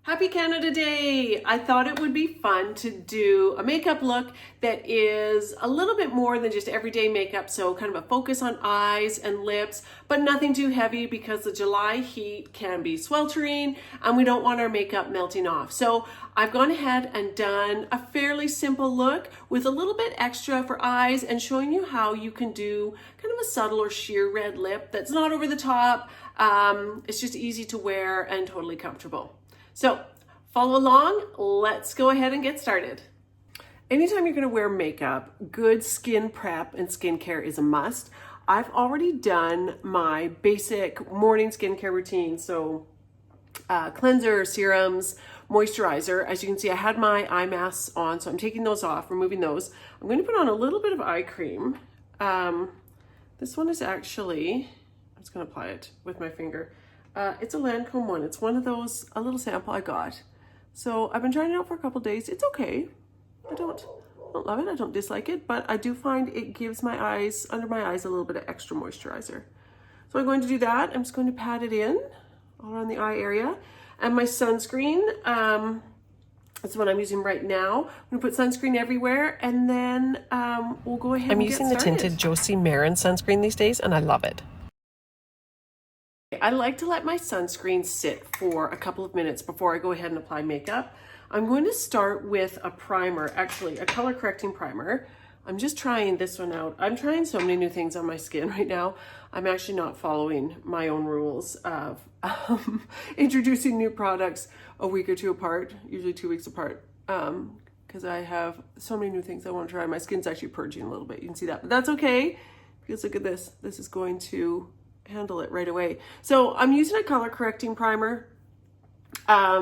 Happy Canada Day! I thought it would be fun to do a makeup look that is a little bit more than just everyday makeup, so kind of a focus on eyes and lips, but nothing too heavy because the July heat can be sweltering and we don't want our makeup melting off. So I've gone ahead and done a fairly simple look with a little bit extra for eyes and showing you how you can do kind of a subtle or sheer red lip that's not over the top. It's just easy to wear and totally comfortable. So follow along, let's go ahead and get started. Anytime you're gonna wear makeup, good skin prep and skincare is a must. I've already done my basic morning skincare routine. So cleanser, serums, moisturizer. As you can see, I had my eye masks on, so I'm taking those off, removing those. I'm going to put on a little bit of eye cream. This one is actually, I'm just going to apply it with my finger. It's a Lancôme one. It's one of those, a little sample I got. So I've been trying it out for a couple days. It's okay. I don't love it. I don't dislike it, but I do find it gives my eyes, under my eyes, a little bit of extra moisturizer. So I'm going to do that. I'm just going to pat it in all around the eye area. And my sunscreen, that's what I'm using right now. I'm gonna put sunscreen everywhere, and then we'll go ahead and get started. I'm using the tinted Josie Maran sunscreen these days, and I love it. I like to let my sunscreen sit for a couple of minutes before I go ahead and apply makeup. I'm going to start with a primer, actually a color correcting primer. I'm just trying this one out. I'm trying so many new things on my skin right now. I'm actually not following my own rules of introducing new products a week or two apart, usually 2 weeks apart, because I have so many new things I want to try. My skin's actually purging a little bit. You can see that, but that's okay because look at this. This is going to handle it right away. So I'm using a color correcting primer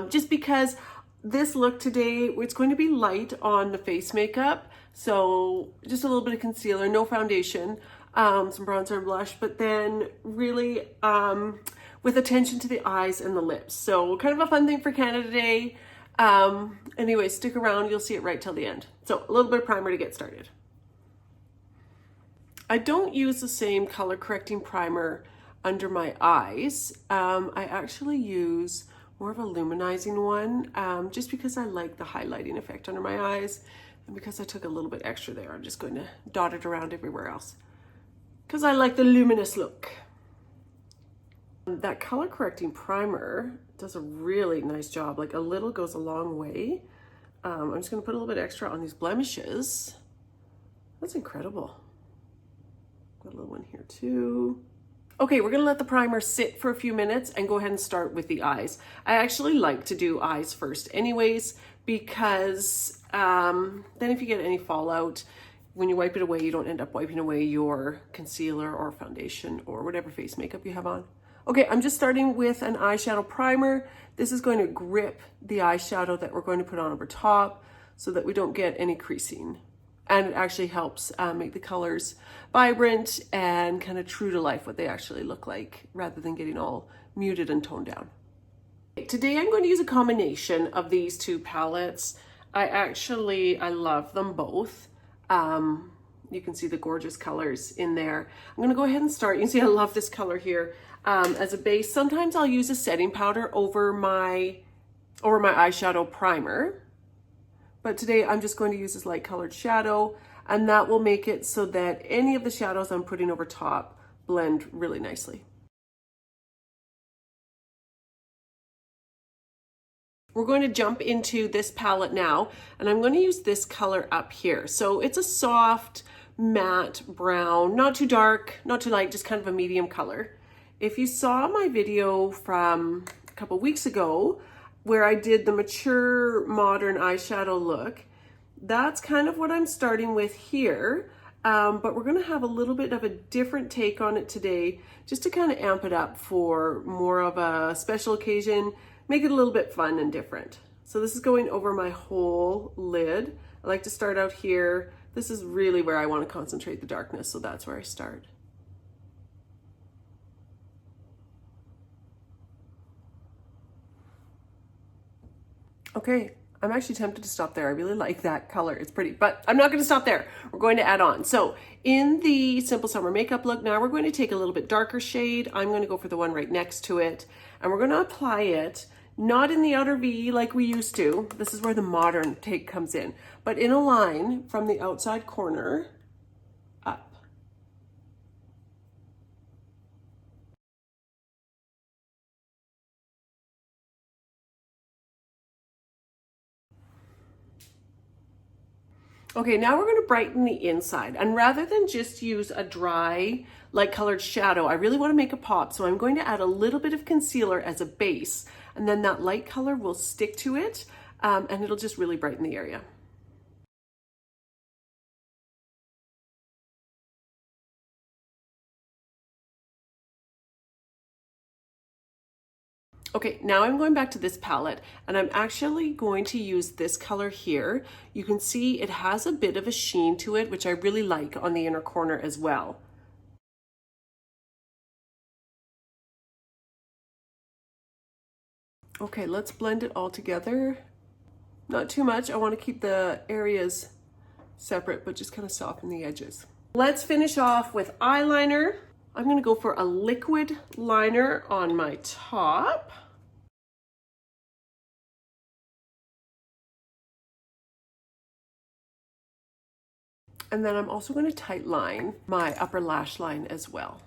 just because this look today, it's going to be light on the face makeup. So just a little bit of concealer, no foundation, some bronzer and blush, but then really with attention to the eyes and the lips. So kind of a fun thing for Canada Day. Anyway, stick around, you'll see it right till the end. So a little bit of primer to get started. I don't use the same color correcting primer under my eyes. I actually use more of a luminizing one just because I like the highlighting effect under my eyes. And because I took a little bit extra there, I'm just going to dot it around everywhere else because I like the luminous look. That color correcting primer does a really nice job. Like a little goes a long way. I'm just going to put a little bit extra on these blemishes. That's incredible. Got a little one here too. Okay, we're gonna let the primer sit for a few minutes and go ahead and start with the eyes. I actually like to do eyes first anyways, because then if you get any fallout, when you wipe it away, you don't end up wiping away your concealer or foundation or whatever face makeup you have on. Okay, I'm just starting with an eyeshadow primer. This is going to grip the eyeshadow that we're going to put on over top so that we don't get any creasing. And it actually helps make the colors vibrant and kind of true to life what they actually look like rather than getting all muted and toned down. Today I'm going to use a combination of these two palettes. I love them both. You can see the gorgeous colors in there. I'm going to go ahead and start. You can see I love this color here as a base. Sometimes I'll use a setting powder over my eyeshadow primer. But today I'm just going to use this light colored shadow, and that will make it so that any of the shadows I'm putting over top blend really nicely. We're going to jump into this palette now, and I'm going to use this color up here. So it's a soft, matte brown, not too dark, not too light, just kind of a medium color. If you saw my video from a couple weeks ago, where I did the mature modern eyeshadow look, that's kind of what I'm starting with here. But we're gonna have a little bit of a different take on it today, just to kind of amp it up for more of a special occasion, make it a little bit fun and different. So this is going over my whole lid. I like to start out here. This is really where I want to concentrate the darkness, so that's where I start. Okay, I'm actually tempted to stop there. I really like that color. It's pretty, but I'm not going to stop there. We're going to add on. So in the Simple Summer Makeup look, now we're going to take a little bit darker shade. I'm going to go for the one right next to it, and we're going to apply it not in the outer V like we used to. This is where the modern take comes in, but in a line from the outside corner up. Okay, now we're going to brighten the inside, and rather than just use a dry light colored shadow, I really want to make a pop, so I'm going to add a little bit of concealer as a base, and then that light color will stick to it, and it'll just really brighten the area. Okay, now I'm going back to this palette, and I'm actually going to use this color here. You can see it has a bit of a sheen to it, which I really like on the inner corner as well. Okay, let's blend it all together. Not too much. I want to keep the areas separate, but just kind of soften the edges. Let's finish off with eyeliner. I'm going to go for a liquid liner on my top. And then I'm also going to tight line my upper lash line as well.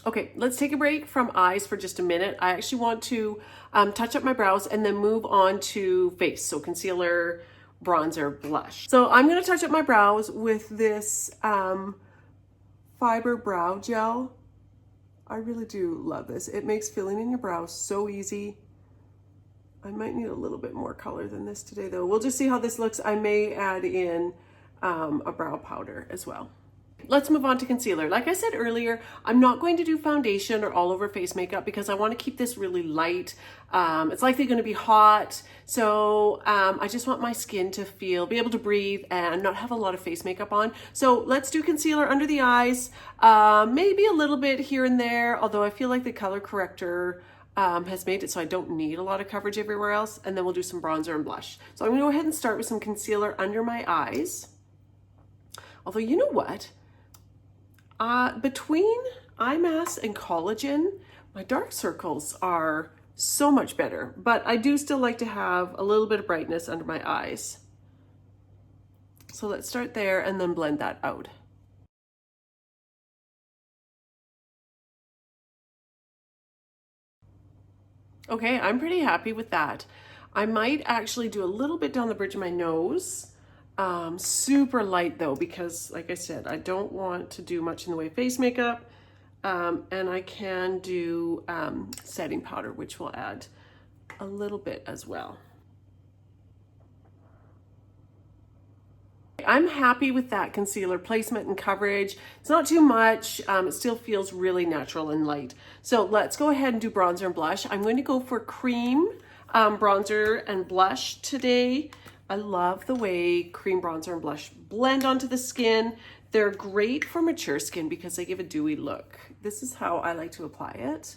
Okay, let's take a break from eyes for just a minute. I actually want to touch up my brows and then move on to face. So concealer, bronzer, blush. So I'm going to touch up my brows with this fiber brow gel. I really do love this. It makes filling in your brows so easy. I might need a little bit more color than this today though. We'll just see how this looks. I may add in a brow powder as well. Let's move on to concealer. Like I said earlier, I'm not going to do foundation or all over face makeup because I want to keep this really light. It's likely going to be hot. So I just want my skin to be able to breathe and not have a lot of face makeup on. So let's do concealer under the eyes, maybe a little bit here and there, although I feel like the color corrector has made it so I don't need a lot of coverage everywhere else. And then we'll do some bronzer and blush. So I'm going to go ahead and start with some concealer under my eyes. Although, you know what? Between eye mask and collagen, my dark circles are so much better, but I do still like to have a little bit of brightness under my eyes. So let's start there and then blend that out. Okay, I'm pretty happy with that. I might actually do a little bit down the bridge of my nose. Super light though, because like I said, I don't want to do much in the way of face makeup. And I can do setting powder, which will add a little bit as well. I'm happy with that concealer placement and coverage. It's not too much. It still feels really natural and light. So let's go ahead and do bronzer and blush. I'm going to go for cream bronzer and blush today. I love the way cream bronzer and blush blend onto the skin. They're great for mature skin because they give a dewy look. This is how I like to apply it.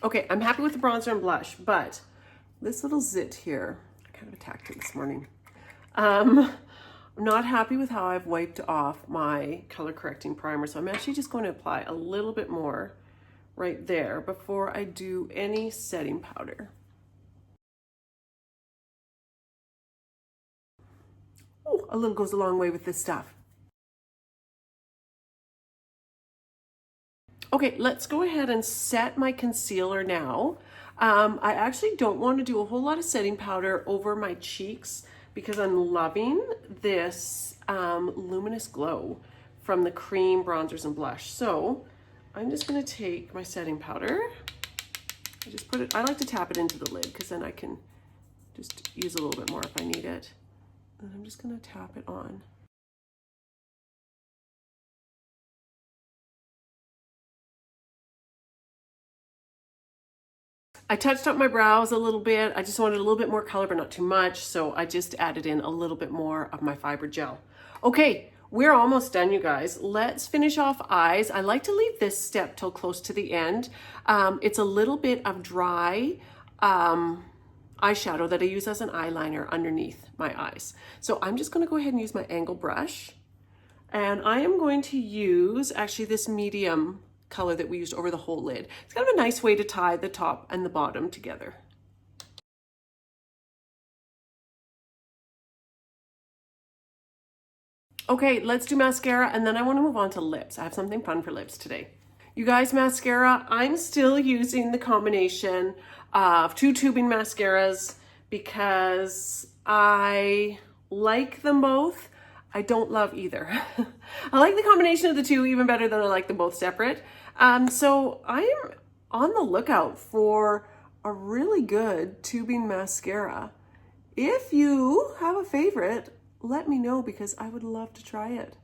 Okay, I'm happy with the bronzer and blush, but this little zit here, I kind of attacked it this morning. I'm not happy with how I've wiped off my color correcting primer, so I'm actually just going to apply a little bit more right there before I do any setting powder. Oh, a little goes a long way with this stuff. Okay, let's go ahead and set my concealer now. I actually don't want to do a whole lot of setting powder over my cheeks because I'm loving this luminous glow from the cream bronzers and blush. So I'm just going to take my setting powder. I like to tap it into the lid because then I can just use a little bit more if I need it. And I'm just going to tap it on. I touched up my brows a little bit. I just wanted a little bit more color, but not too much. So I just added in a little bit more of my fiber gel. Okay, we're almost done, you guys. Let's finish off eyes. I like to leave this step till close to the end. It's a little bit of dry eyeshadow that I use as an eyeliner underneath my eyes. So I'm just gonna go ahead and use my angle brush. And I am going to use actually this medium color that we used over the whole lid. It's kind of a nice way to tie the top and the bottom together. Okay, let's do mascara, and then I want to move on to lips. I have something fun for lips today. You guys, mascara, I'm still using the combination of 2 tubing mascaras because I like them both. I don't love either. I like the combination of the two even better than I like them both separate. So I am on the lookout for a really good tubing mascara. If you have a favorite, let me know because I would love to try it.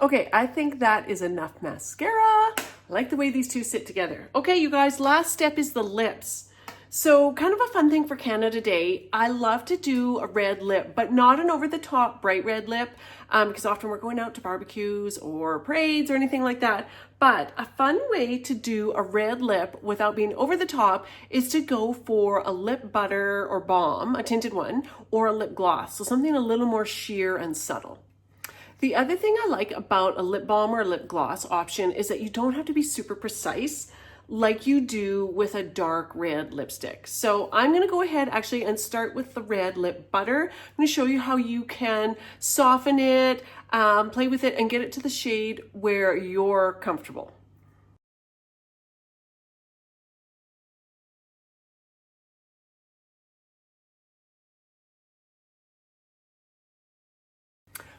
Okay, I think that is enough mascara. I like the way these two sit together. Okay, you guys, last step is the lips. So kind of a fun thing for Canada Day. I love to do a red lip, but not an over-the-top bright red lip because often we're going out to barbecues or parades or anything like that. But a fun way to do a red lip without being over the top is to go for a lip butter or balm, a tinted one, or a lip gloss. So something a little more sheer and subtle. The other thing I like about a lip balm or a lip gloss option is that you don't have to be super precise like you do with a dark red lipstick. So I'm gonna go ahead actually and start with the red lip butter. I'm gonna show you how you can soften it, play with it, and get it to the shade where you're comfortable.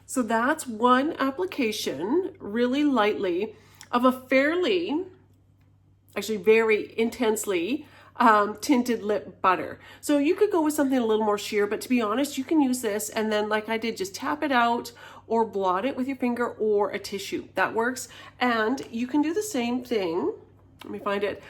So that's one application, really lightly, of a fairly, actually very intensely tinted lip butter. So you could go with something a little more sheer, but to be honest, you can use this and then like I did, just tap it out or blot it with your finger or a tissue. That works. And you can do the same thing, let me find it,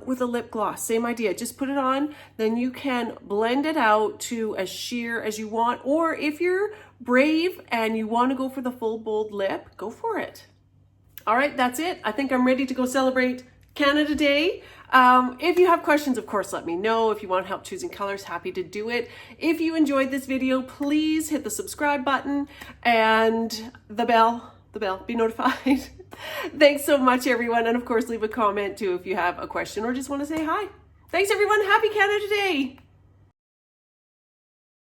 with a lip gloss. Same idea, just put it on, then you can blend it out to as sheer as you want, or if you're brave and you want to go for the full bold lip, go for it. All right, that's it. I think I'm ready to go celebrate Canada Day. If you have questions, of course, let me know. If you want help choosing colors, happy to do it. If you enjoyed this video, please hit the subscribe button and the bell, be notified. Thanks so much, everyone. And of course, leave a comment too if you have a question or just want to say hi. Thanks, everyone. Happy Canada Day.